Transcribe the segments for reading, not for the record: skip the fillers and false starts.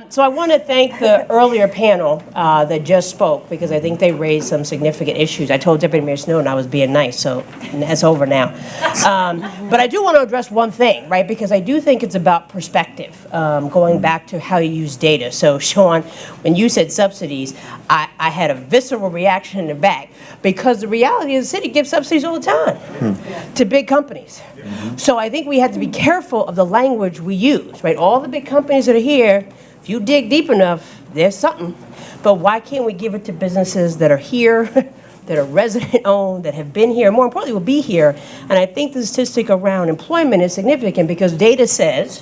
So I want to thank the earlier panel that just spoke, because I think they raised some significant issues. I told Deputy Mayor Snowden I was being nice, so that's over now. But I do want to address one thing, right? Because I do think it's about perspective, going back to how you use data. So Sean, when you said subsidies, I had a visceral reaction in the back, because the reality is the city gives subsidies all the time to big companies. So I think we have to be careful of the language we use, right? All the big companies that are here, if you dig deep enough, there's something. But why can't we give it to businesses that are here, that are resident-owned, that have been here, more importantly, will be here? And I think the statistic around employment is significant, because data says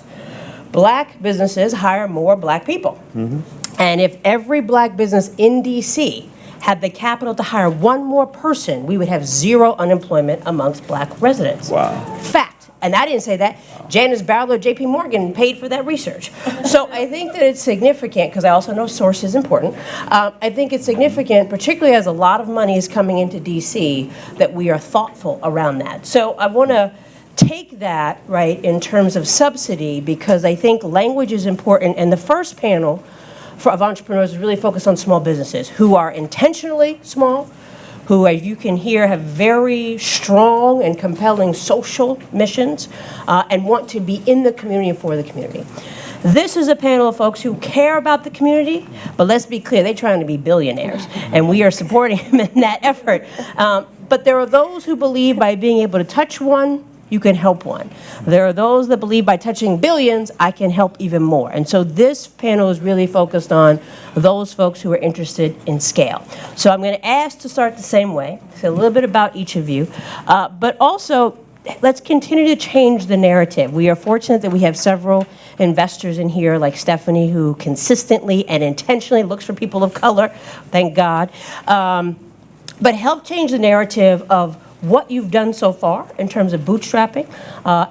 black businesses hire more black people. And if every black business in D.C. had the capital to hire one more person, we would have zero unemployment amongst black residents. Wow. Fact. And I didn't say that. Janice Barlow, J.P. Morgan paid for that research. So I think that it's significant, because I also know source is important. I think it's significant, particularly as a lot of money is coming into D.C., that we are thoughtful around that. So I want to take that, right, in terms of subsidy, because I think language is important. And the first panel of entrepreneurs is really focused on small businesses who are intentionally small, who, as you can hear, have very strong and compelling social missions, and want to be in the community and for the community. This is a panel of folks who care about the community, but let's be clear, they're trying to be billionaires, and we are supporting them in that effort. But there are those who believe by being able to touch one, you can help one. There are those that believe by touching billions, I can help even more. And so this panel is really focused on those folks who are interested in scale. So I'm going to ask to start the same way, say a little bit about each of you, but also let's continue to change the narrative. We are fortunate that we have several investors in here, like Stephanie, who consistently and intentionally looks for people of color, thank God. But help change the narrative of what you've done so far in terms of bootstrapping,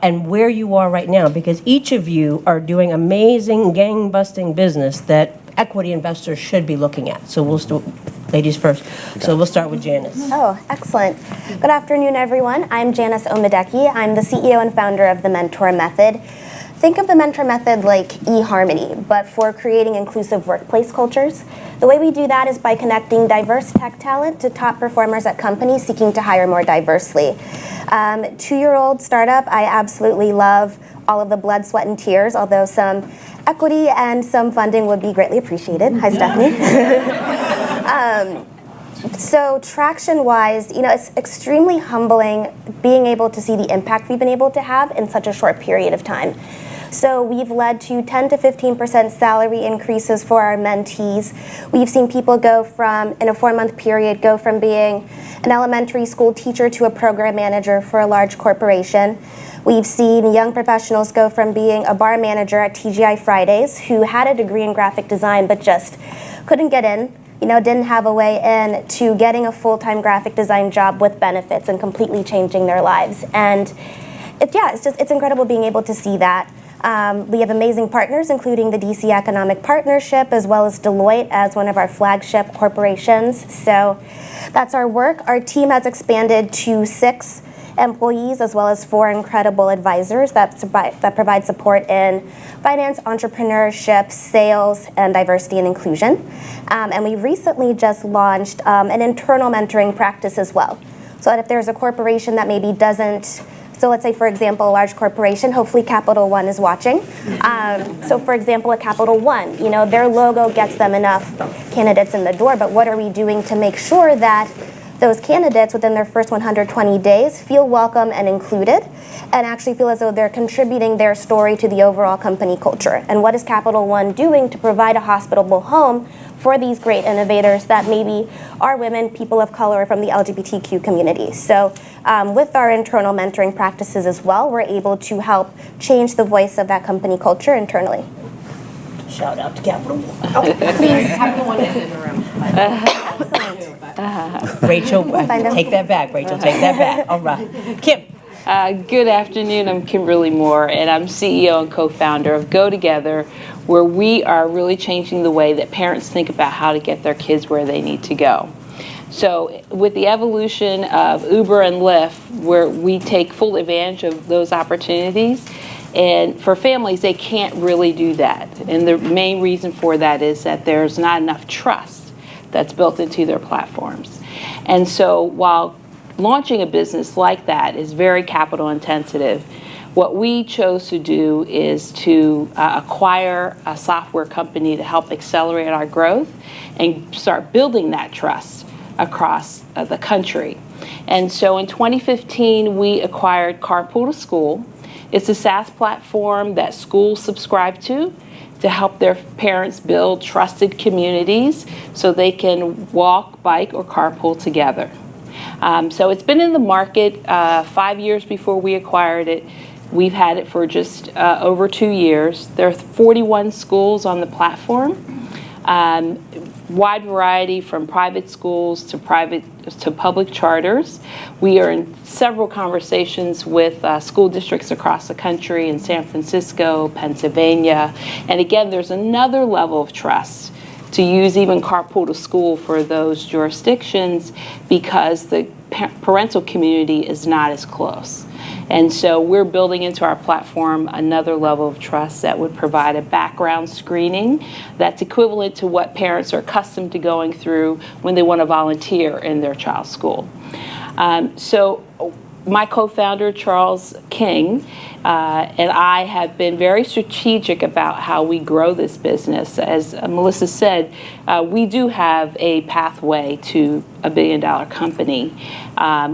and where you are right now, because each of you are doing amazing gang-busting business that equity investors should be looking at. So we'll start, ladies first. So we'll start with Janice. Oh, excellent. Good afternoon, everyone. I'm Janice Omadeke. I'm the CEO and founder of the Mentor Method. Think of the Mentor Method like eHarmony, but for creating inclusive workplace cultures. The way we do that is by connecting diverse tech talent to top performers at companies seeking to hire more diversely. 2-year-old startup, I absolutely love all of the blood, sweat, and tears, although some equity and some funding would be greatly appreciated. Hi, Stephanie. So traction-wise, it's extremely humbling being able to see the impact we've been able to have in such a short period of time. So we've led to 10 to 15% salary increases for our mentees. We've seen people go from, in a 4-month period, go from being an elementary school teacher to a program manager for a large corporation. We've seen young professionals go from being a bar manager at TGI Fridays, who had a degree in graphic design but just couldn't get in, didn't have a way in, to getting a full-time graphic design job with benefits and completely changing their lives. And it's incredible being able to see that. We have amazing partners, including the DC Economic Partnership, as well as Deloitte as one of our flagship corporations. So that's our work. Our team has expanded to 6 employees, as well as 4 incredible advisors that provide support in finance, entrepreneurship, sales, and diversity and inclusion. And we recently just launched an internal mentoring practice as well. So that if there's a corporation that maybe doesn't, so let's say, for example, a large corporation, hopefully Capital One is watching. So for example, at Capital One, their logo gets them enough candidates in the door, but what are we doing to make sure that those candidates within their first 120 days feel welcome and included, and actually feel as though they're contributing their story to the overall company culture? And what is Capital One doing to provide a hospitable home for these great innovators that maybe are women, people of color, from the LGBTQ community? So with our internal mentoring practices as well, we're able to help change the voice of that company culture internally. Shout out to Capital One. Oh, please. Capital One is in the room. Rachel, take that back, Rachel, take that back. All right. Kim. Good afternoon, I'm Kimberly Moore, and I'm CEO and co-founder of Go Together, where we are really changing the way that parents think about how to get their kids where they need to go. So with the evolution of Uber and Lyft, where we take full advantage of those opportunities, And for families, they can't really do that. And the main reason for that is that there's not enough trust that's built into their platforms. And so while launching a business like that is very capital intensive, what we chose to do is to acquire a software company to help accelerate our growth and start building that trust across the country. And so in 2015, we acquired Carpool to School. It's a SaaS platform that schools subscribe to help their parents build trusted communities so they can walk, bike, or carpool together. So it's been in the market 5 years before we acquired it. We've had it for just over 2 years. There are 41 schools on the platform. Wide variety from private schools to public charters. We are in several conversations with school districts across the country in San Francisco, Pennsylvania. And again, there's another level of trust to use even Carpool to School for those jurisdictions because the parental community is not as close. And so we're building into our platform another level of trust that would provide a background screening that's equivalent to what parents are accustomed to going through when they want to volunteer in their child's school. So my co-founder, Charles King, and I have been very strategic about how we grow this business. As Melissa said, we do have a pathway to a $1 billion company.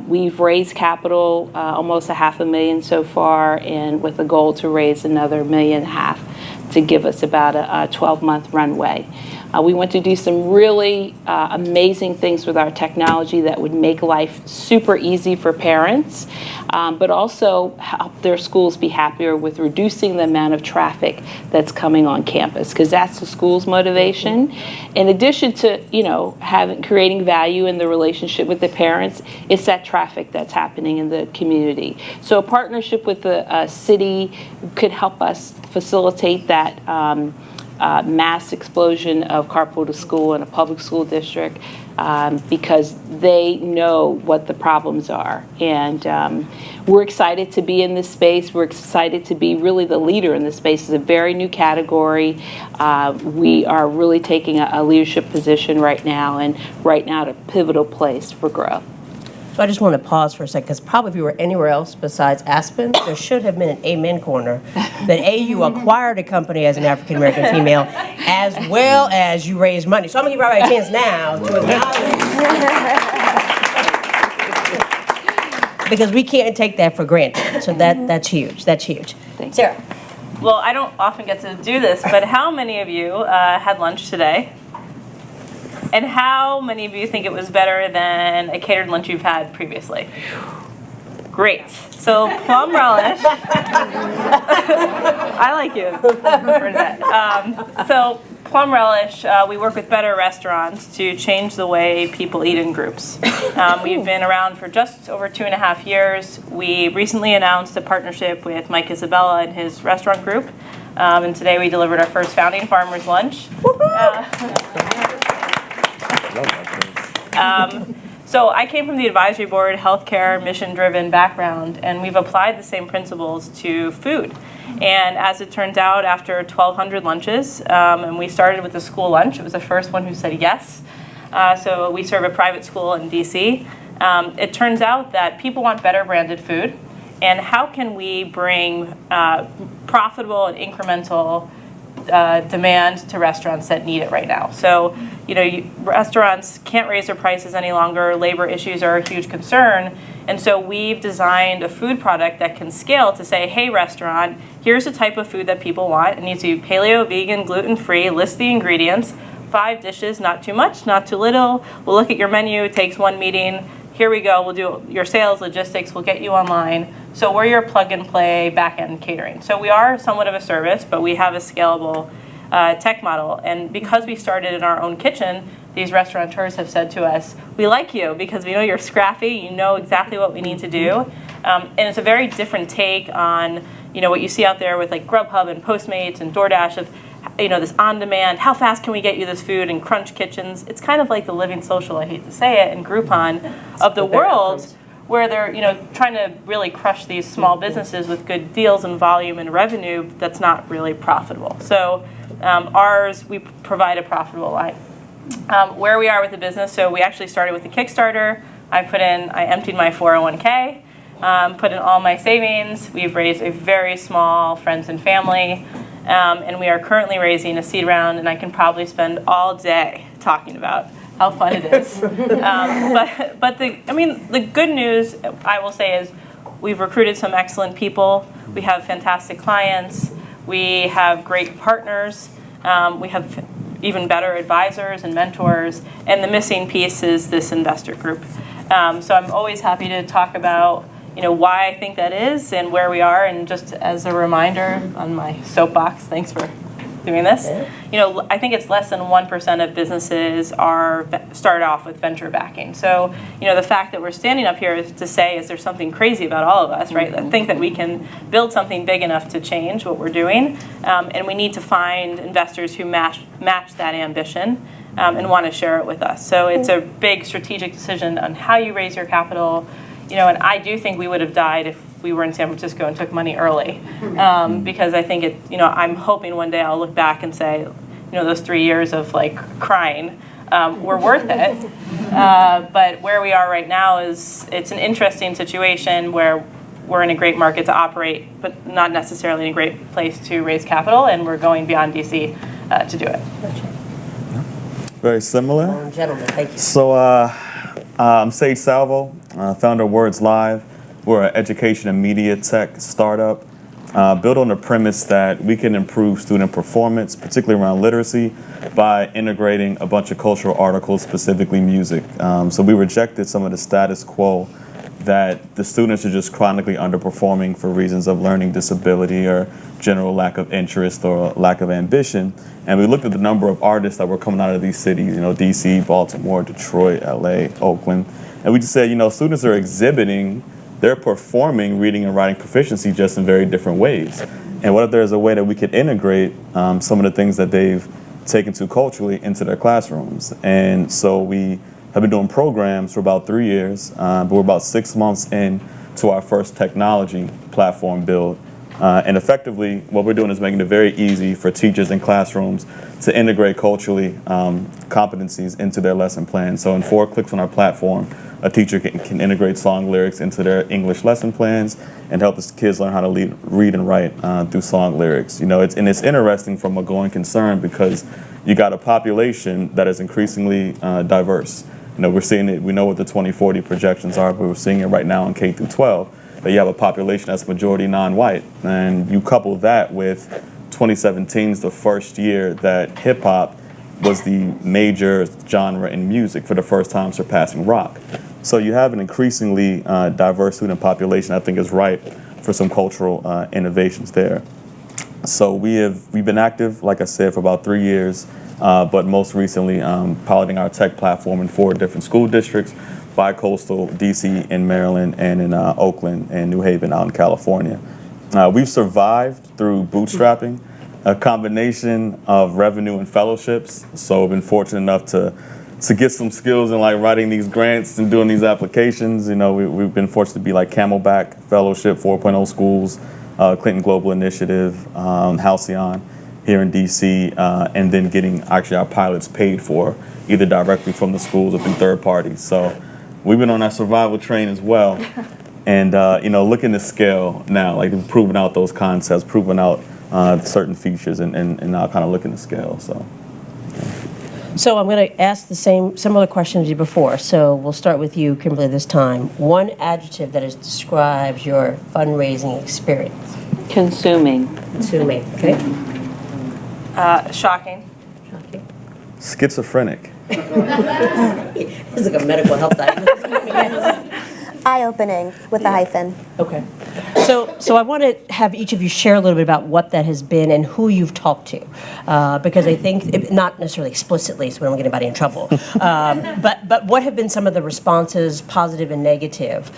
We've raised capital, almost $500,000 so far, and with a goal to raise another $1.5 million to give us about a 12-month runway. We want to do some really amazing things with our technology that would make life super easy for parents, but also help their schools be happier with reducing the amount of traffic that's coming on campus, because that's the school's motivation. In addition to, creating value in the relationship with the parents, it's that traffic that's happening in the community. So a partnership with the city could help us facilitate that mass explosion of carpool to school in a public school district because they know what the problems are. And we're excited to be in this space. We're excited to be really the leader in this space. It's a very new category. We are really taking a leadership position right now, and right now at a pivotal place for growth. So I just want to pause for a second, because probably if you were anywhere else besides Aspen, there should have been an amen corner that you acquired a company as an African-American female, as well as you raised money. So I'm going to give everybody a chance now to acknowledge. Because we can't take that for granted. So that's huge. That's huge. Sarah. Well, I don't often get to do this, but how many of you had lunch today? And how many of you think it was better than a catered lunch you've had previously? Great. So Plum Relish. I like you for that. So Plum Relish, we work with better restaurants to change the way people eat in groups. We've been around for just over 2.5 years. We recently announced a partnership with Mike Isabella and his restaurant group. And today we delivered our first Founding Farmers Lunch. So I came from the advisory board, healthcare, mission-driven background, and we've applied the same principles to food. And as it turns out, after 1,200 lunches, and we started with the school lunch, it was the first one who said yes. So we serve a private school in DC. It turns out that people want better branded food, and how can we bring profitable and incremental demand to restaurants that need it right now. So, restaurants can't raise their prices any longer. Labor issues are a huge concern. And so we've designed a food product that can scale to say, hey, restaurant, here's the type of food that people want. It needs to be paleo, vegan, gluten-free, list the ingredients, 5 dishes, not too much, not too little. We'll look at your menu, it takes 1 meeting. Here we go, we'll do your sales, logistics, we'll get you online. So we're your plug-and-play back-end catering. So we are somewhat of a service, but we have a scalable tech model. And because we started in our own kitchen, these restaurateurs have said to us, we like you because we know you're scrappy, you know exactly what we need to do. And it's a very different take on what you see out there with like Grubhub and Postmates and DoorDash of this on-demand, how fast can we get you this food, and Crunch Kitchens. It's kind of like the Living Social, I hate to say it, and Groupon of the world, where they're trying to really crush these small businesses with good deals and volume and revenue that's not really profitable. So ours, we provide a profitable line. Where we are with the business, so we actually started with a Kickstarter. I emptied my 401k, put in all my savings. We've raised a very small friends and family, and we are currently raising a seed round, and I can probably spend all day talking about how fun it is. But the good news, I will say, is we've recruited some excellent people. We have fantastic clients. We have great partners. We have even better advisors and mentors. And the missing piece is this investor group. So I'm always happy to talk about why I think that is and where we are. And just as a reminder on my soapbox, thanks for doing this. I think it's less than 1% of businesses start off with venture backing. So, the fact that we're standing up here is to say, is there something crazy about all of us, right? I think that we can build something big enough to change what we're doing, and we need to find investors who match that ambition and want to share it with us. So it's a big strategic decision on how you raise your capital. And I do think we would have died if we were in San Francisco and took money early, because I think I'm hoping one day I'll look back and say, those 3 years of crying were worth it. But where we are right now it's an interesting situation where we're in a great market to operate, but not necessarily in a great place to raise capital, and we're going beyond DC to do it. Very similar. Gentlemen, thank you. So I'm Salvo, founder of Words Liive. We're an education and media tech startup built on the premise that we can improve student performance, particularly around literacy, by integrating a bunch of cultural articles, specifically music. So we rejected some of the status quo that the students are just chronically underperforming for reasons of learning disability or general lack of interest or lack of ambition. And we looked at the number of artists that were coming out of these cities, DC, Baltimore, Detroit, LA, Oakland. And we just said, students are they're performing reading and writing proficiency just in very different ways. And what if there's a way that we could integrate some of the things that they've taken to culturally into their classrooms? And so we have been doing programs for about 3 years, but we're about 6 months in to our first technology platform build. And effectively, what we're doing is making it very easy for teachers in classrooms to integrate culturally competencies into their lesson plan. So in 4 clicks on our platform, a teacher can integrate song lyrics into their English lesson plans and help the kids learn how to read and write through song lyrics. It's interesting from a going concern because you got a population that is increasingly diverse. We're seeing it. We know what the 2040 projections are, but we're seeing it right now in K through 12. That you have a population that's majority non-white, and you couple that with 2017 is the first year that hip hop was the major genre in music for the first time, surpassing rock. So you have an increasingly diverse student population. I think is ripe for some cultural innovations there. So we've been active, like I said, for about 3 years, but most recently piloting our tech platform in 4 different school districts: bi-coastal, DC in Maryland, and in Oakland and New Haven out in California. We've survived through bootstrapping, a combination of revenue and fellowships. So we've been fortunate enough to get some skills in writing these grants and doing these applications. We've been fortunate to be Camelback Fellowship, 4.0 schools, Clinton Global Initiative, Halcyon here in DC, and then getting actually our pilots paid for either directly from the schools or through third parties. So we've been on that survival train as well, and looking to scale now, proving out those concepts, proving out certain features, and now kind of looking to scale. So I'm going to ask the similar question as you before. So we'll start with you, Kimberly, this time. One adjective that describes your fundraising experience. Consuming. Consuming. Okay. Shocking. Shocking. Schizophrenic. It's like a medical health diagnosis. Eye-opening with a hyphen. Okay. So I want to have each of you share a little bit about what that has been and who you've talked to, because I think, not necessarily explicitly, so we don't get anybody in trouble, but what have been some of the responses, positive and negative?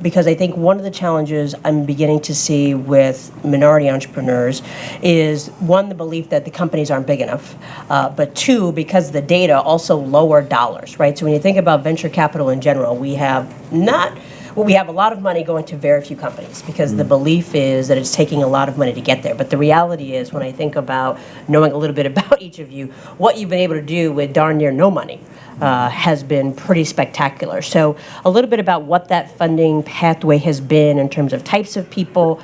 Because I think one of the challenges I'm beginning to see with minority entrepreneurs is, one, the belief that the companies aren't big enough, but 2, because the data also lower dollars, right? So when you think about venture capital in general, we have not well, we have a lot of money going to very few companies because the belief is that it's taking a lot of money to get there. But the reality is, when I think about knowing a little bit about each of you, what you've been able to do with darn near no money has been pretty spectacular. So a little bit about what that funding pathway has been in terms of types of people,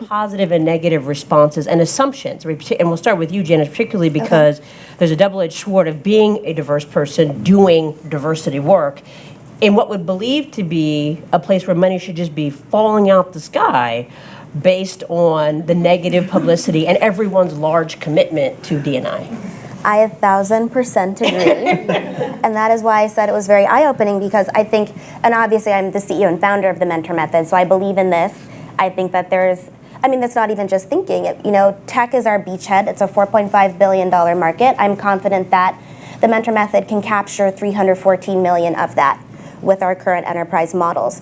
positive and negative responses, and assumptions. And we'll start with you, Janice, particularly because there's a double-edged sword of being a diverse person doing diversity work in what would believe to be a place where money should just be falling out the sky based on the negative publicity and everyone's large commitment to D&I. I 1,000% agree. And that is why I said it was very eye-opening, because I think, and obviously I'm the CEO and founder of the Mentor Method, so I believe in this. I think that that's not even just thinking. Tech is our beachhead. It's a $4.5 billion market. I'm confident that the Mentor Method can capture $314 million of that with our current enterprise models.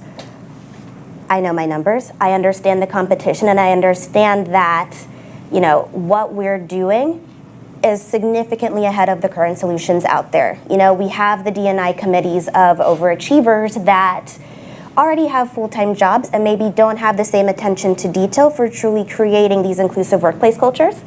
I know my numbers. I understand the competition, and I understand that, what we're doing is significantly ahead of the current solutions out there. We have the D&I committees of overachievers that already have full-time jobs and maybe don't have the same attention to detail for truly creating these inclusive workplace cultures.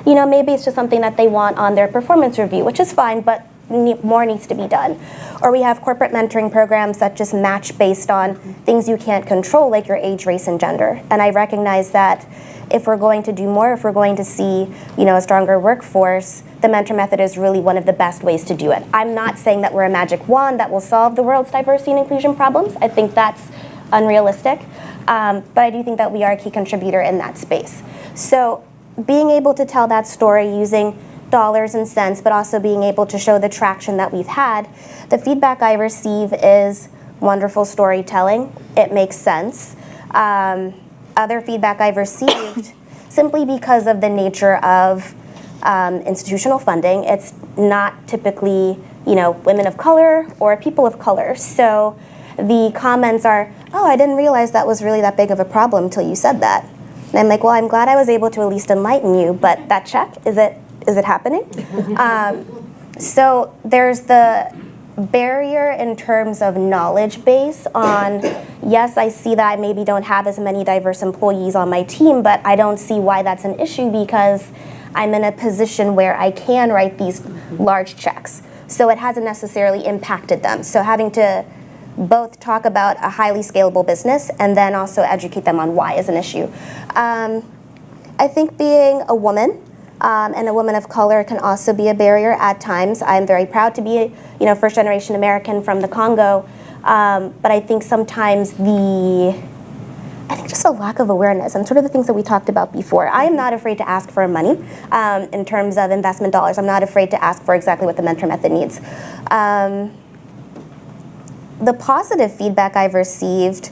Maybe it's just something that they want on their performance review, which is fine, but more needs to be done. Or we have corporate mentoring programs that just match based on things you can't control, like your age, race, and gender. And I recognize that if we're going to do more, if we're going to see, a stronger workforce, the Mentor Method is really one of the best ways to do it. I'm not saying that we're a magic wand that will solve the world's diversity and inclusion problems. I think that's unrealistic. But I do think that we are a key contributor in that space. So being able to tell that story using dollars and cents, but also being able to show the traction that we've had, the feedback I receive is wonderful storytelling. It makes sense. Other feedback I've received, simply because of the nature of institutional funding, it's not typically, women of color or people of color. So the comments are, oh, I didn't realize that was really that big of a problem until you said that. And I'm like, well, I'm glad I was able to at least enlighten you, but that check, is it happening? So there's the barrier in terms of knowledge base on, yes, I see that I maybe don't have as many diverse employees on my team, but I don't see why that's an issue because I'm in a position where I can write these large checks. So it hasn't necessarily impacted them. So having to both talk about a highly scalable business and then also educate them on why is an issue. I think being a woman and a woman of color can also be a barrier at times. I'm very proud to be a first generation American from the Congo, but I think sometimes just a lack of awareness and sort of the things that we talked about before. I am not afraid to ask for money in terms of investment dollars. I'm not afraid to ask for exactly what the Mentor Method needs. The positive feedback I've received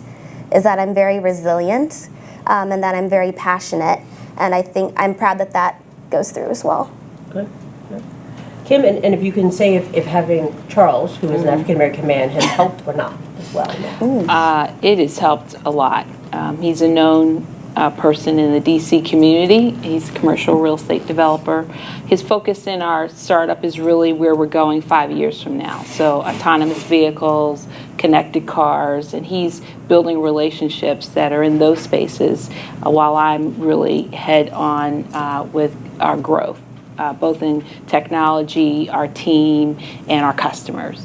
is that I'm very resilient and that I'm very passionate, and I think I'm proud that goes through as well. Good. Kim, and if you can say if having Charles, who is an African-American man, has helped or not as well. It has helped a lot. He's a known person in the DC community. He's a commercial real estate developer. His focus in our startup is really where we're going 5 years from now. So autonomous vehicles, connected cars, and he's building relationships that are in those spaces while I'm really head on with our growth, both in technology, our team, and our customers.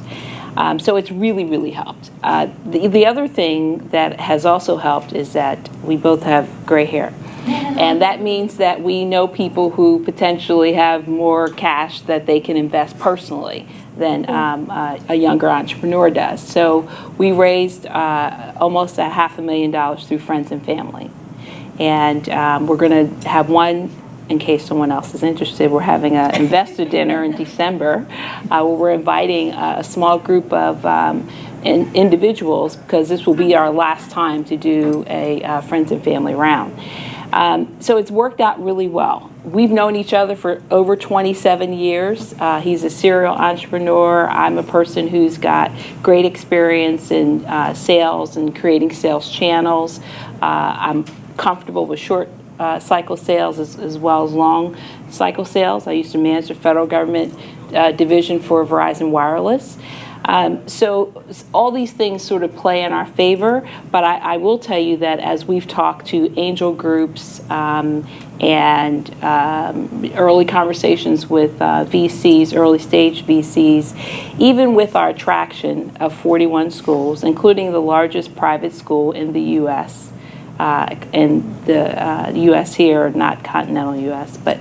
So it's really, really helped. The other thing that has also helped is that we both have gray hair. And that means that we know people who potentially have more cash that they can invest personally than a younger entrepreneur does. So we raised almost $500,000 through friends and family. And we're going to have one, in case someone else is interested, we're having an investor dinner in December where we're inviting a small group of individuals, because this will be our last time to do a friends and family round. So it's worked out really well. We've known each other for over 27 years. He's a serial entrepreneur. I'm a person who's got great experience in sales and creating sales channels. I'm comfortable with short cycle sales as well as long cycle sales. I used to manage the federal government division for Verizon Wireless. So all these things sort of play in our favor, but I will tell you that as we've talked to angel groups and early conversations with VCs, early stage VCs, even with our attraction of 41 schools, including the largest private school in the U.S., in the U.S. here, not continental U.S., but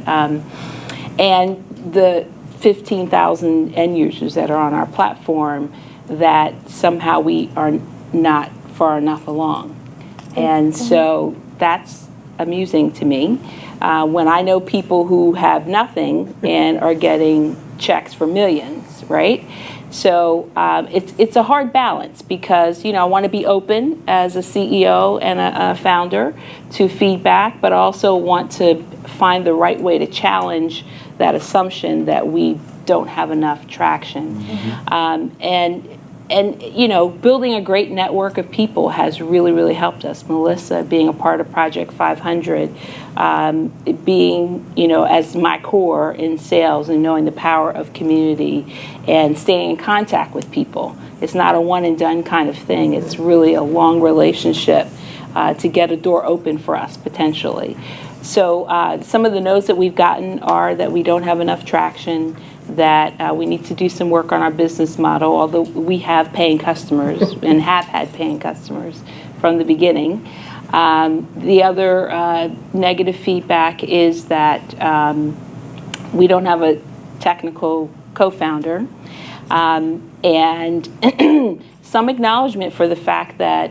and the 15,000 end users that are on our platform, that somehow we are not far enough along. And so that's amusing to me. When I know people who have nothing and are getting checks for millions, right? So it's a hard balance because, I want to be open as a CEO and a founder to feedback, but also want to find the right way to challenge that assumption that we don't have enough traction. And building a great network of people has really, really helped us. Melissa being a part of Project 500, being, as my core in sales and knowing the power of community and staying in contact with people. It's not a one and done kind of thing. It's really a long relationship to get a door open for us potentially. So some of the no's that we've gotten are that we don't have enough traction, that we need to do some work on our business model, although we have paying customers and have had paying customers from the beginning. The other negative feedback is that we don't have a technical co-founder, and some acknowledgement for the fact that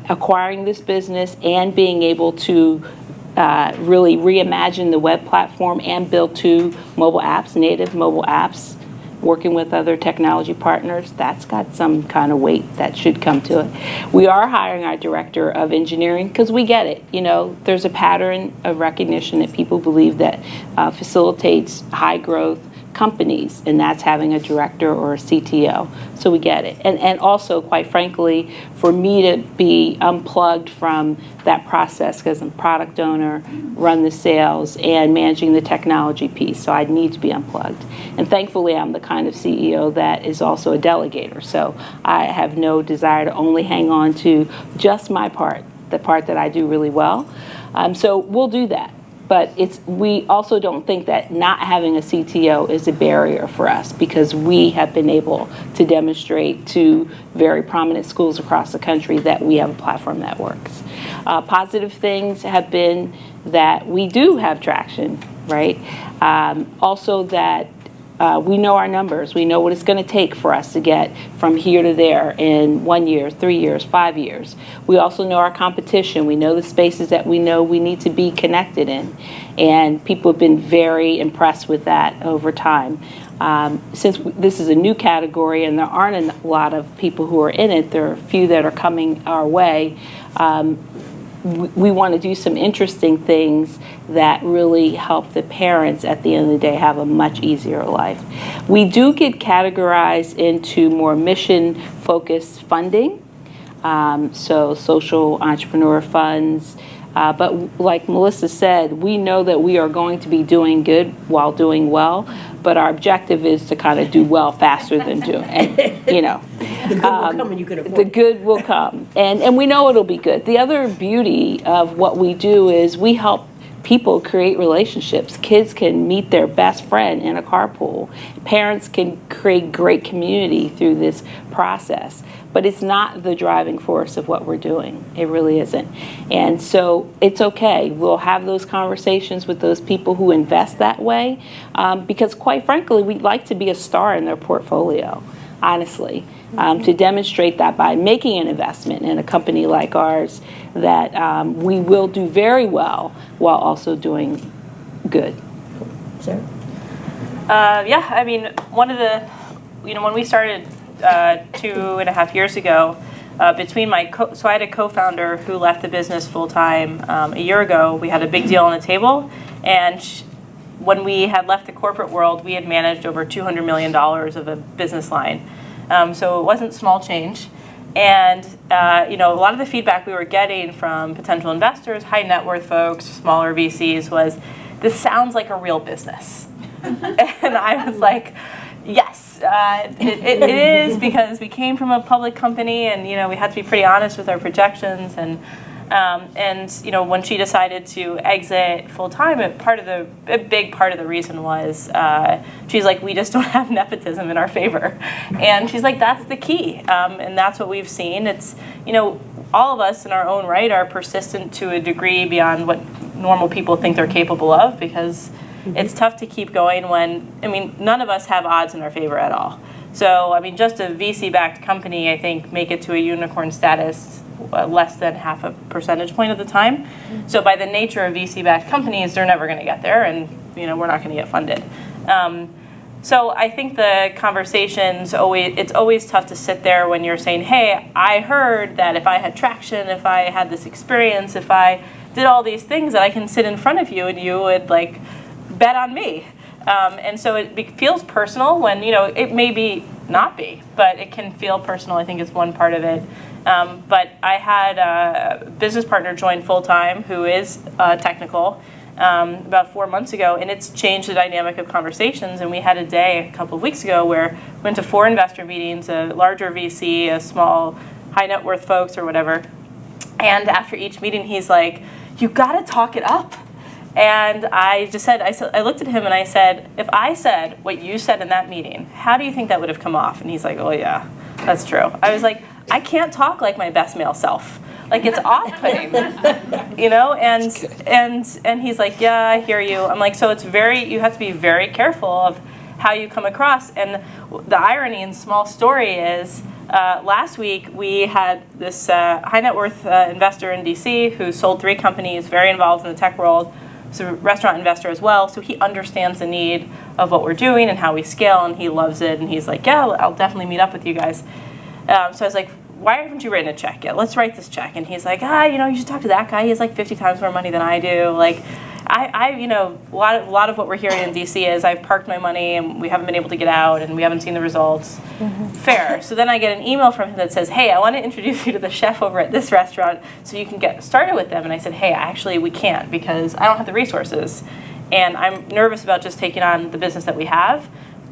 acquiring this business and being able to really reimagine the web platform and build 2 mobile apps, native mobile apps, working with other technology partners, that's got some kind of weight that should come to it. We are hiring our director of engineering because we get it. There's a pattern of recognition that people believe that facilitates high growth companies, and that's having a director or a CTO. So we get it. And also, quite frankly, for me to be unplugged from that process, because I'm product owner, run the sales, and managing the technology piece, so I'd need to be unplugged. And thankfully, I'm the kind of CEO that is also a delegator, so I have no desire to only hang on to just my part, the part that I do really well. So we'll do that. But we also don't think that not having a CTO is a barrier for us, because we have been able to demonstrate to very prominent schools across the country that we have a platform that works. Positive things have been that we do have traction, right? Also that we know our numbers. We know what it's going to take for us to get from here to there in 1 year, 3 years, 5 years. We also know our competition. We know the spaces that we know we need to be connected in. And people have been very impressed with that over time. Since this is a new category and there aren't a lot of people who are in it, there are a few that are coming our way. We want to do some interesting things that really help the parents at the end of the day have a much easier life. We do get categorized into more mission-focused funding, so social entrepreneur funds. But like Melissa said, we know that we are going to be doing good while doing well, but our objective is to kind of do well faster than do, and, The good will come and you can afford the it. good will come, and we know it'll be good. The other beauty of what we do is we help people create relationships. Kids can meet their best friend in a carpool. Parents can create great community through this process. But it's not the driving force of what we're doing. It really isn't. And so it's okay. We'll have those conversations with those people who invest that way, because quite frankly, we'd like to be a star in their portfolio, honestly, to demonstrate that by making an investment in a company like ours, that we will do very well while also doing good. Sarah? Yeah, I mean, one of the, when we started 2.5 years ago, between so I had a co-founder who left the business full-time a year ago. We had a big deal on the table, and when we had left the corporate world, we had managed over $200 million of a business line. So it wasn't small change. And a lot of the feedback we were getting from potential investors, high net worth folks, smaller VCs, was, this sounds like a real business. And I was like, Yes, it is, because we came from a public company, and we had to be pretty honest with our projections, and when she decided to exit full time, a big part of the reason was she's like, we just don't have nepotism in our favor, and she's like, that's the key, and that's what we've seen. It's all of us in our own right are persistent to a degree beyond what normal people think they're capable of, because it's tough to keep going when, none of us have odds in our favor at all. So, just a VC-backed company, I think, make it to a unicorn status less than half a percentage point of the time. So by the nature of VC-backed companies, they're never going to get there, and we're not going to get funded. So I think the conversations, it's always tough to sit there when you're saying, hey, I heard that if I had traction, if I had this experience, if I did all these things, that I can sit in front of you and you would bet on me. And so it feels personal when, it may not be, but it can feel personal, I think is one part of it. But I had a business partner join full-time who is technical about 4 months ago, and it's changed the dynamic of conversations. And we had a day a couple of weeks ago where we went to 4 investor meetings, a larger VC, a small high net worth folks or whatever. And after each meeting, he's like, you got to talk it up. And I looked at him and I said, if I said what you said in that meeting, how do you think that would have come off? And he's like, oh yeah, that's true. I was like, I can't talk like my best male self. It's off-putting, and he's like, yeah, I hear you. I'm like, so you have to be very careful of how you come across. And the irony in small story is, last week we had this high net worth investor in DC who sold 3 companies, very involved in the tech world. He's a restaurant investor as well, so he understands the need of what we're doing and how we scale, and he loves it. And he's like, yeah, I'll definitely meet up with you guys. So I was like, why haven't you written a check yet? Let's write this check. And he's like, you should talk to that guy. He has 50 times more money than I do. A lot of what we're hearing in DC is I've parked my money and we haven't been able to get out and we haven't seen the results. Mm-hmm. Fair. So then I get an email from him that says, hey, I want to introduce you to the chef over at this restaurant so you can get started with them. And I said, hey, actually we can't because I don't have the resources. And I'm nervous about just taking on the business that we have.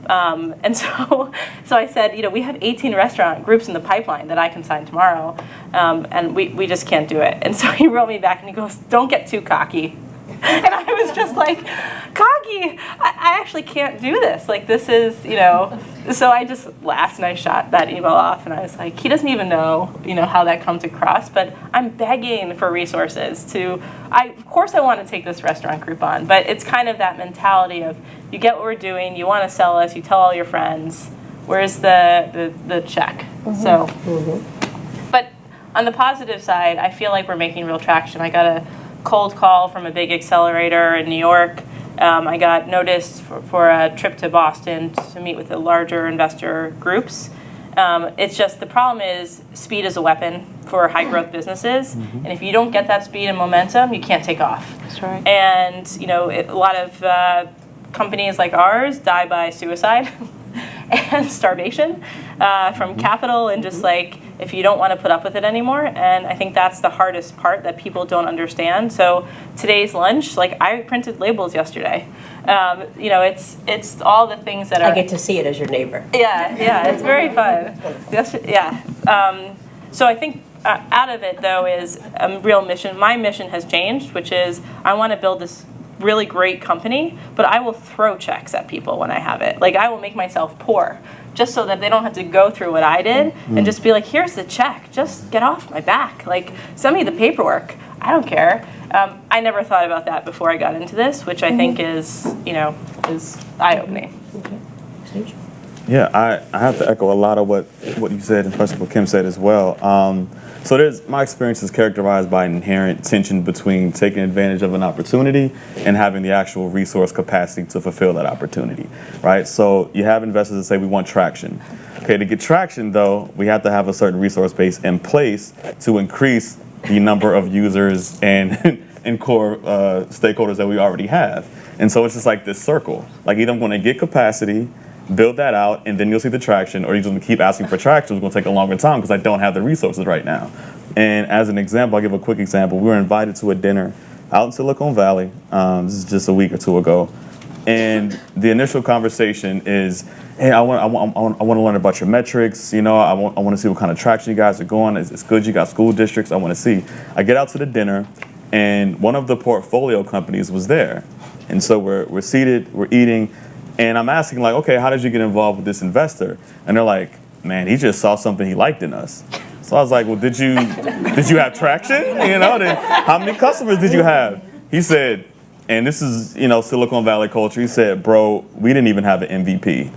And so I said, we have 18 restaurant groups in the pipeline that I can sign tomorrow, and we just can't do it. And so he wrote me back and he goes, don't get too cocky. And I was just like, cocky? I actually can't do this. This is, So I just laughed and I shot that email off and I was like, he doesn't even know, how that comes across, but I'm begging for resources of course I want to take this restaurant group on, but it's kind of that mentality of, you get what we're doing, you want to sell us, you tell all your friends, where's the check? Mm-hmm. So, mm-hmm. But on the positive side, I feel like we're making real traction. I got a cold call from a big accelerator in New York. I got noticed for a trip to Boston to meet with the larger investor groups. It's just, the problem is speed is a weapon for high growth businesses. Mm-hmm. And if you don't get that speed and momentum, you can't take off. That's right. And, a lot of companies like ours die by suicide and starvation from capital and just if you don't want to put up with it anymore. And I think that's the hardest part that people don't understand. So today's lunch, I printed labels yesterday. It's all the things that are... I get to see it as your neighbor. Yeah, it's very fun. So I think out of it, though, is a real mission. My mission has changed, which is I want to build this really great company, but I will throw checks at people when I have it. I will make myself poor just so that they don't have to go through what I did and just be like, here's the check, just get off my back. Send me the paperwork. I don't care. I never thought about that before I got into this, which I think is eye-opening. Okay. Yeah, I have to echo a lot of what you said, especially what Kim said as well. So my experience is characterized by an inherent tension between taking advantage of an opportunity and having the actual resource capacity to fulfill that opportunity, right? So you have investors that say we want traction. Okay, to get traction though, we have to have a certain resource base in place to increase the number of users and core stakeholders that we already have. And so it's just this circle. Either I'm going to get capacity, build that out, and then you'll see the traction, or you're just going to keep asking for traction. It's going to take a longer time because I don't have the resources right now. And as an example, I'll give a quick example. We were invited to a dinner out in Silicon Valley. This is just a week or two ago. And the initial conversation is, hey, I want to learn about your metrics. You know, I want to see what kind of traction you guys are going. It's good you got school districts. I want to see. I get out to the dinner, and one of the portfolio companies was there. And so we're seated, we're eating, and I'm asking, like, okay, how did you get involved with this investor? And they're like, man, he just saw something he liked in us. So I was like, well, did you have traction? You know, how many customers did you have? He said, and this is, you know, Silicon Valley culture, he said, bro, we didn't even have an MVP.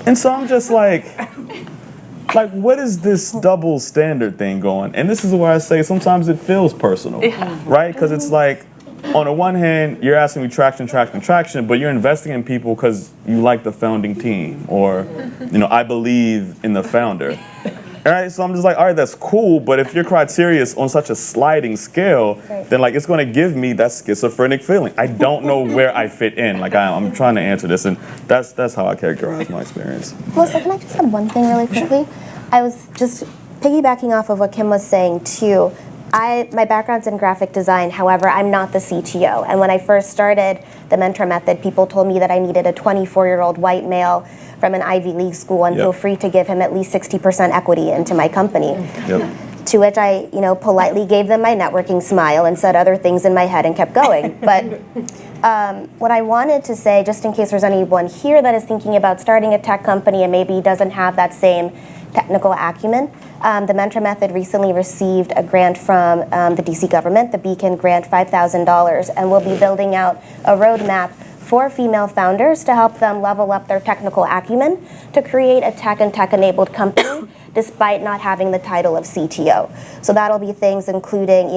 And so I'm just like, what is this double standard thing going? And this is where I say sometimes it feels personal, right? Because it's like, on the one hand, you're asking me traction, but you're investing in people because you like the founding team, or, you know, I believe in the founder. All right, so I'm just like, all right, that's cool, but if your criteria is on such a sliding scale, then like it's going to give me that schizophrenic feeling. I don't know where I fit in. Like I'm trying to answer this, and that's how I characterize my experience. Melissa, can I just add one thing really quickly? I was just piggybacking off of what Kim was saying too. My background's in graphic design, however, I'm not the CTO. And when I first started the mentor method, people told me that I needed a 24-year-old white male from an Ivy League school and feel free to give him at least 60% equity into my company. To which I, politely gave them my networking smile and said other things in my head and kept going. But what I wanted to say, just in case there's anyone here that is thinking about starting a tech company and maybe doesn't have that same technical acumen, the Mentor Method recently received a grant from the DC government, the Beacon Grant, $5,000, and we'll be building out a roadmap for female founders to help them level up their technical acumen to create a tech and tech-enabled company despite not having the title of CTO. So that'll be things including,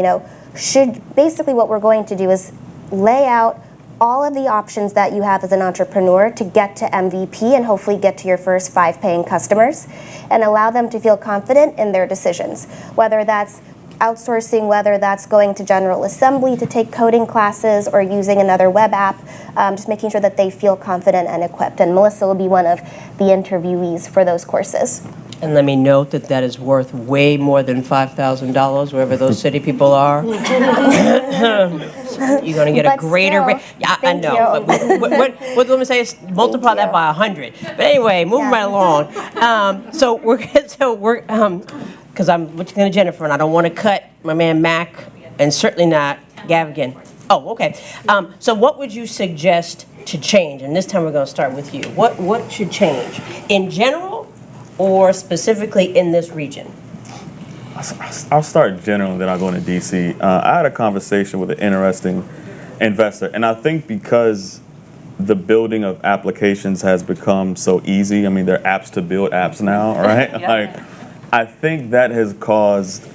basically what we're going to do is lay out all of the options that you have as an entrepreneur to get to MVP and hopefully get to your first 5 paying customers, and allow them to feel confident in their decisions, whether that's outsourcing, whether that's going to General Assembly to take coding classes or using another web app, just making sure that they feel confident and equipped. And Melissa will be one of the interviewees for those courses. And let me note that that is worth way more than $5,000, wherever those city people are. You're going to get a greater rate. Yeah, I know. What the woman say is multiply that by 100. But anyway, moving right along. So we're because I'm looking at Jennifer, and I don't want to cut my man Mac, and certainly not Gavigan. Oh, okay. So what would you suggest to change? And this time we're going to start with you. What should change in general, or specifically in this region? I'll start general, then I'll go into DC. I had a conversation with an interesting investor, and I think because the building of applications has become so easy, I mean, there are apps to build apps now, right? I think that has caused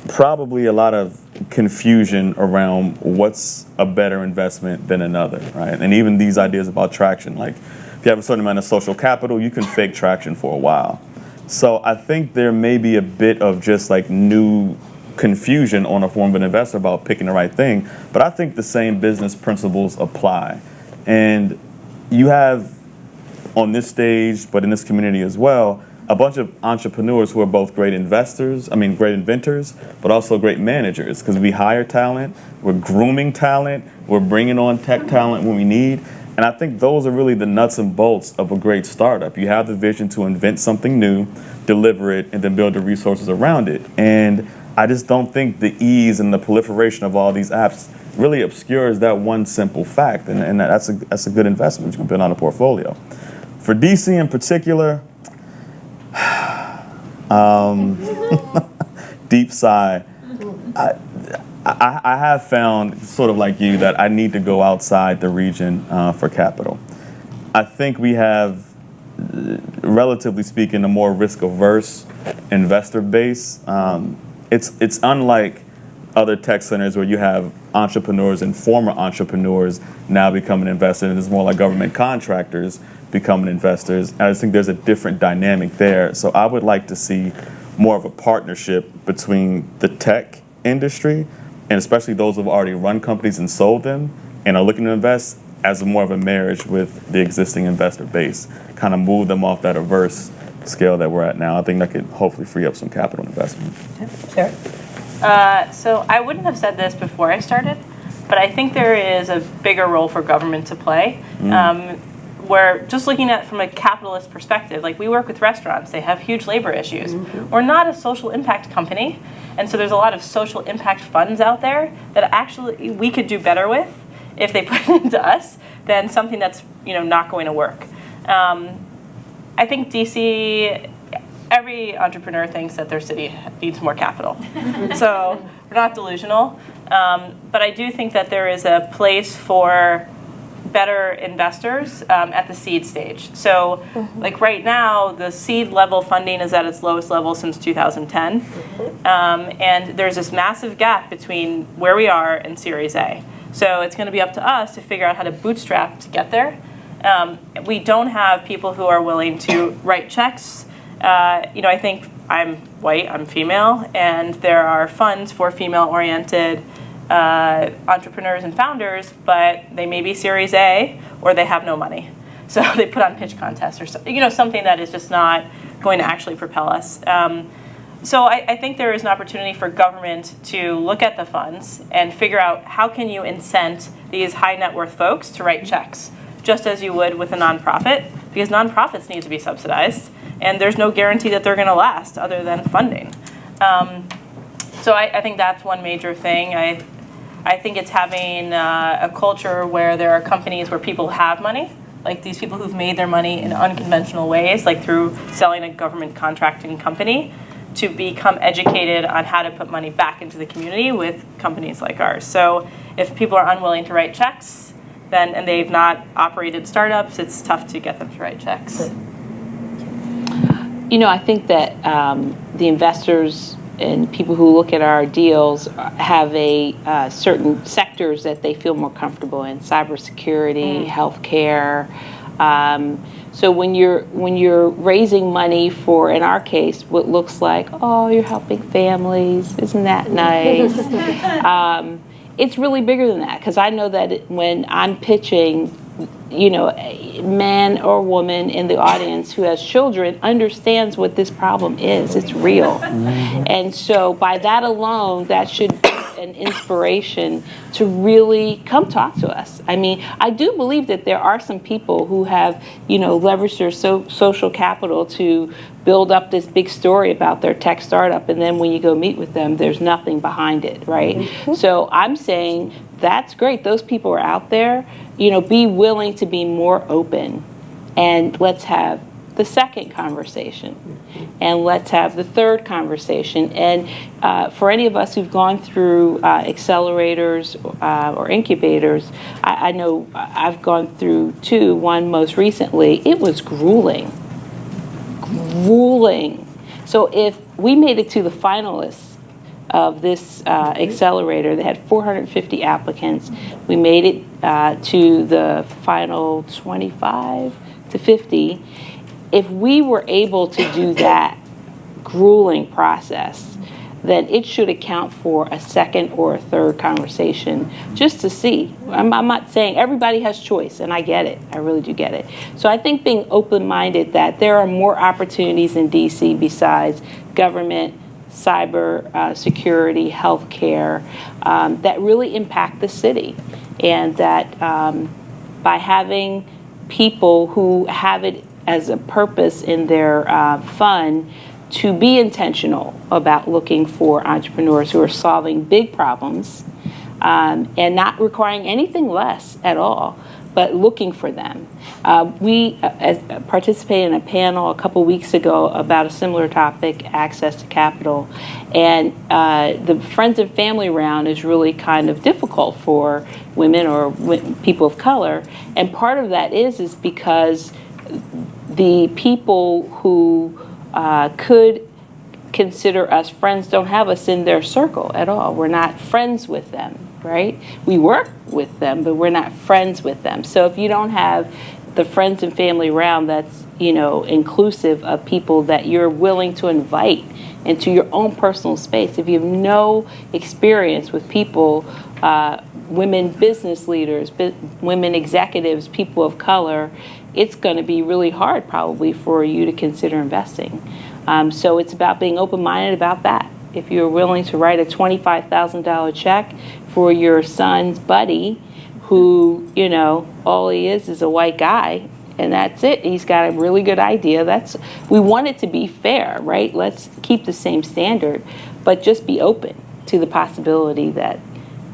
probably a lot of confusion around what's a better investment than another, right? And even these ideas about traction, like if you have a certain amount of social capital, you can fake traction for a while. So I think there may be a bit of just like new confusion on a form of an investor about picking the right thing, but I think the same business principles apply. And you have on this stage, but in this community as well, a bunch of entrepreneurs who are both great inventors, but also great managers, because we hire talent, we're grooming talent, we're bringing on tech talent when we need. And I think those are really the nuts and bolts of a great startup. You have the vision to invent something new, deliver it, and then build the resources around it. And I just don't think the ease and the proliferation of all these apps really obscures that one simple fact. And that's a good investment you can build on a portfolio. For DC in particular, deep sigh. I have found, sort of like you, that I need to go outside the region for capital. I think we have, relatively speaking, a more risk-averse investor base. It's unlike other tech centers where you have entrepreneurs and former entrepreneurs now becoming investors, and it's more like government contractors becoming investors. And I just think there's a different dynamic there. So I would like to see more of a partnership between the tech industry, and especially those who have already run companies and sold them and are looking to invest, as more of a marriage with the existing investor base. Kind of move them off that averse scale that we're at now. I think that could hopefully free up some capital investment. Sure. So I wouldn't have said this before I started, but I think there is a bigger role for government to play. Where just looking at it from a capitalist perspective, like we work with restaurants, they have huge labor issues. We're not a social impact company, and so there's a lot of social impact funds out there that actually we could do better with if they put it into us than something that's not going to work. I think DC, every entrepreneur thinks that their city needs more capital. So we're not delusional, but I do think that there is a place for better investors at the seed stage. So like right now, the seed level funding is at its lowest level since 2010. And there's this massive gap between where we are and Series A. So it's going to be up to us to figure out how to bootstrap to get there. We don't have people who are willing to write checks. I think I'm white, I'm female, and there are funds for female-oriented entrepreneurs and founders, but they may be Series A or they have no money. So they put on pitch contests or something that is just not going to actually propel us. So I think there is an opportunity for government to look at the funds and figure out how can you incent these high net worth folks to write checks, just as you would with a nonprofit, because nonprofits need to be subsidized, and there's no guarantee that they're going to last other than funding. So I think that's one major thing. I think it's having a culture where there are companies where people have money, like these people who've made their money in unconventional ways, like through selling a government contracting company, to become educated on how to put money back into the community with companies like ours. So if people are unwilling to write checks, then and they've not operated startups, it's tough to get them to write checks. I think that the investors and people who look at our deals have a certain sectors that they feel more comfortable in: cybersecurity, healthcare. So when you're raising money for, in our case, what looks like, oh, you're helping families, isn't that nice? It's really bigger than that, because I know that when I'm pitching, a man or woman in the audience who has children understands what this problem is. It's real. And so by that alone, that should be an inspiration to really come talk to us. I mean, I do believe that there are some people who have, leveraged their social capital to build up this big story about their tech startup, and then when you go meet with them, there's nothing behind it, right? So I'm saying that's great. Those people are out there. Be willing to be more open, and let's have the second conversation, and let's have the third conversation. And for any of us who've gone through accelerators or incubators, I know I've gone through two, one most recently. It was grueling. So if we made it to the finalists of this accelerator, they had 450 applicants. We made it to the final 25 to 50. If we were able to do that grueling process, then it should account for a second or a third conversation just to see. I'm not saying everybody has choice, and I get it. I really do get it. So I think being open-minded that there are more opportunities in DC besides government, cyber security, healthcare, that really impact the city. And that by having people who have it as a purpose in their fund to be intentional about looking for entrepreneurs who are solving big problems and not requiring anything less at all, but looking for them. We participated in a panel a couple weeks ago about a similar topic, access to capital. And the friends and family round is really kind of difficult for women or people of color. And part of that is because the people who could consider us friends don't have us in their circle at all. We're not friends with them, right? We work with them, but we're not friends with them. So if you don't have the friends and family round that's, inclusive of people that you're willing to invite into your own personal space, if you have no experience with people, women business leaders, women executives, people of color, it's going to be really hard probably for you to consider investing. So it's about being open-minded about that. If you're willing to write a $25,000 check for your son's buddy who, you know, all he is a white guy, and that's it. He's got a really good idea. We want it to be fair, right? Let's keep the same standard, but just be open to the possibility that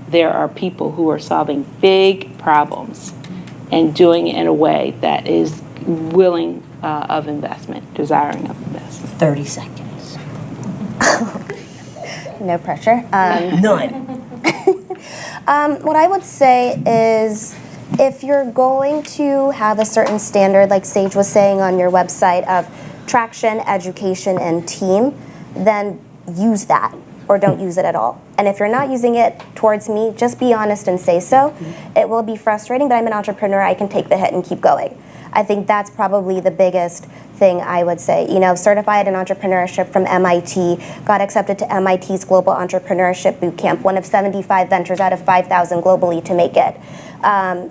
there are people who are solving big problems and doing it in a way that is willing of investment, desiring of investment. 30 seconds. No pressure. None. What I would say is, if you're going to have a certain standard, like Sage was saying on your website, of traction, education, and team, then use that, or don't use it at all. And if you're not using it towards me, just be honest and say so. It will be frustrating, but I'm an entrepreneur. I can take the hit and keep going. I think that's probably the biggest thing I would say. You know, certified in entrepreneurship from MIT, got accepted to MIT's Global Entrepreneurship Bootcamp, one of 75 ventures out of 5,000 globally to make it.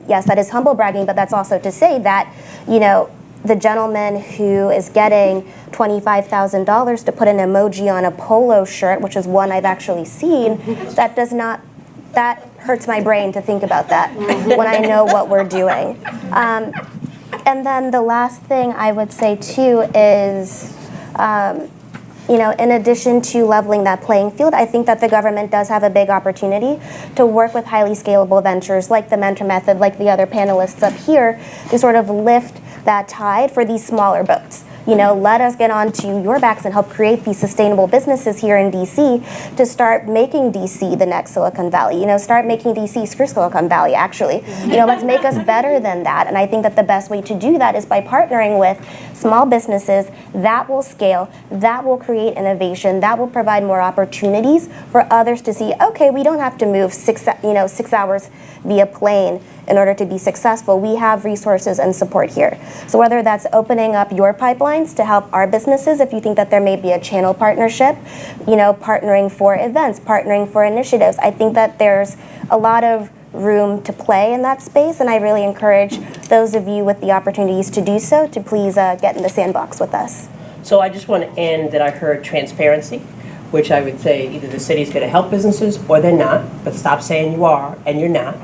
Yes, that is humble bragging, but that's also to say that, you know, the gentleman who is getting $25,000 to put an emoji on a polo shirt, which is one I've actually seen, that hurts my brain to think about that when I know what we're doing. And then the last thing I would say too is, you know, in addition to leveling that playing field, I think that the government does have a big opportunity to work with highly scalable ventures like the Mentor Method, like the other panelists up here, to sort of lift that tide for these smaller boats. You know, let us get onto your backs and help create these sustainable businesses here in DC to start making DC the next Silicon Valley. You know, start making DC, screw Silicon Valley, actually. You know, let's make us better than that. And I think that the best way to do that is by partnering with small businesses that will scale, that will create innovation, that will provide more opportunities for others to see, okay, we don't have to move 6 hours via plane in order to be successful. We have resources and support here. So whether that's opening up your pipelines to help our businesses, if you think that there may be a channel partnership, you know, partnering for events, partnering for initiatives, I think that there's a lot of room to play in that space, and I really encourage those of you with the opportunities to do so to please get in the sandbox with us. So I just want to end that I heard transparency, which I would say either the city's going to help businesses or they're not, but stop saying you are and you're not.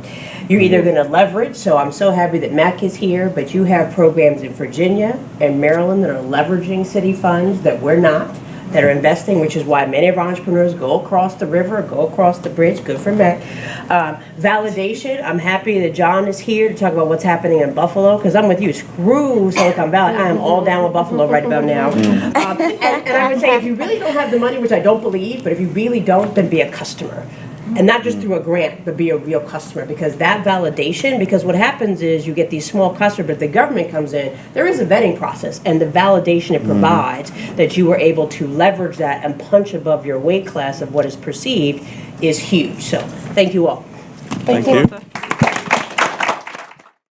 You're either going to leverage, so I'm so happy that Mac is here, but you have programs in Virginia and Maryland that are leveraging city funds that we're not, that are investing, which is why many of our entrepreneurs go across the river, go across the bridge. Good for Mac. Validation, I'm happy that John is here to talk about what's happening in Buffalo, because I'm with you. Screw Silicon Valley. I am all down with Buffalo right about now. And I would say if you really don't have the money, which I don't believe, but if you really don't, then be a customer. And not just through a grant, but be a real customer, because that validation, because what happens is you get these small customers, but the government comes in, there is a vetting process, and the validation it provides that you were able to leverage that and punch above your weight class of what is perceived is huge. So thank you all. Thank you.